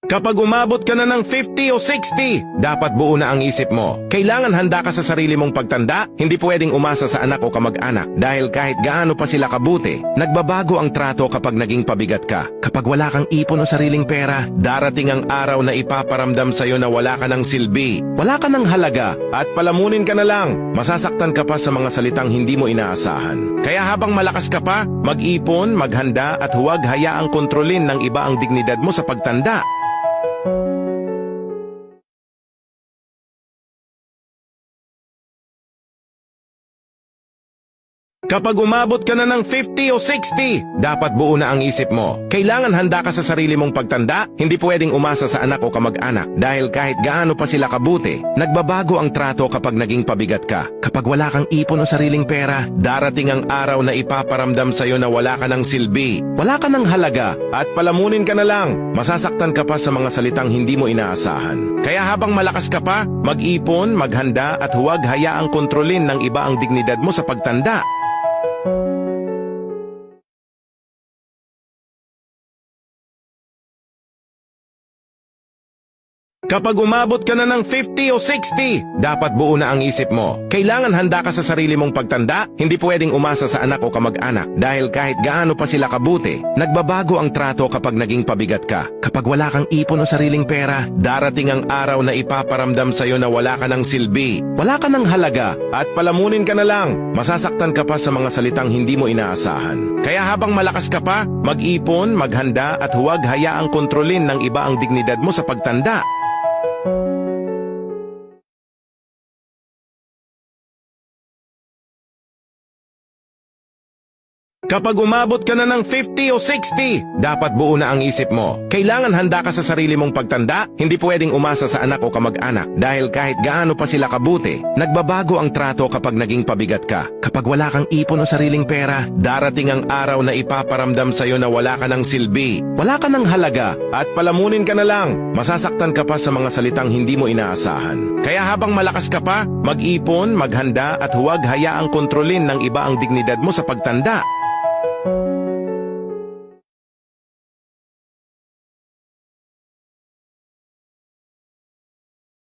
Kapag umabot ka na ng 50 o 60, dapat buo na ang isip mo. Kailangan handa ka sa sarili mong pagtanda, hindi pwedeng umasa sa anak o kamag-anak dahil kahit gaano pa sila kabuti, nagbabago ang trato kapag naging pabigat ka. Kapag wala kang ipon o sariling pera, darating ang araw na ipaparamdam sa'yo na wala ka ng silbi, wala ka ng halaga, at palamunin ka na lang. Masasaktan ka pa sa mga salitang hindi mo inaasahan. Kaya habang malakas ka pa, mag-ipon, maghanda at huwag hayaang kontrolin ng iba ang dignidad mo sa pagtanda. Kapag umabot ka na ng 50 o 60, dapat buo na ang isip mo. Kailangan handa ka sa sarili mong pagtanda, hindi pwedeng umasa sa anak o kamag-anak dahil kahit gaano pa sila kabuti, nagbabago ang trato kapag naging pabigat ka. Kapag wala kang ipon o sariling pera, darating ang araw na ipaparamdam sa'yo na wala ka ng silbi, wala ka ng halaga, at palamunin ka na lang. Masasaktan ka pa sa mga salitang hindi mo inaasahan. Kaya habang malakas ka pa, mag-ipon, maghanda at huwag hayaang kontrolin ng iba ang dignidad mo sa pagtanda. Kapag umabot ka na ng 50 o 60, dapat buo na ang isip mo. Kailangan handa ka sa sarili mong pagtanda, hindi pwedeng umasa sa anak o kamag-anak dahil kahit gaano pa sila kabuti, nagbabago ang trato kapag naging pabigat ka. Kapag wala kang ipon o sariling pera, darating ang araw na ipaparamdam sa'yo na wala ka ng silbi, wala ka ng halaga, at palamunin ka na lang. Masasaktan ka pa sa mga salitang hindi mo inaasahan. Kaya habang malakas ka pa, mag-ipon, maghanda at huwag hayaang kontrolin ng iba ang dignidad mo sa pagtanda. Kapag umabot ka na ng 50 o 60, dapat buo na ang isip mo. Kailangan handa ka sa sarili mong pagtanda, hindi pwedeng umasa sa anak o kamag-anak dahil kahit gaano pa sila kabuti, nagbabago ang trato kapag naging pabigat ka. Kapag wala kang ipon o sariling pera, darating ang araw na ipaparamdam sa'yo na wala ka ng silbi, wala ka ng halaga, at palamunin ka na lang. Masasaktan ka pa sa mga salitang hindi mo inaasahan. Kaya habang malakas ka pa, mag-ipon, maghanda at huwag hayaang kontrolin ng iba ang dignidad mo sa pagtanda.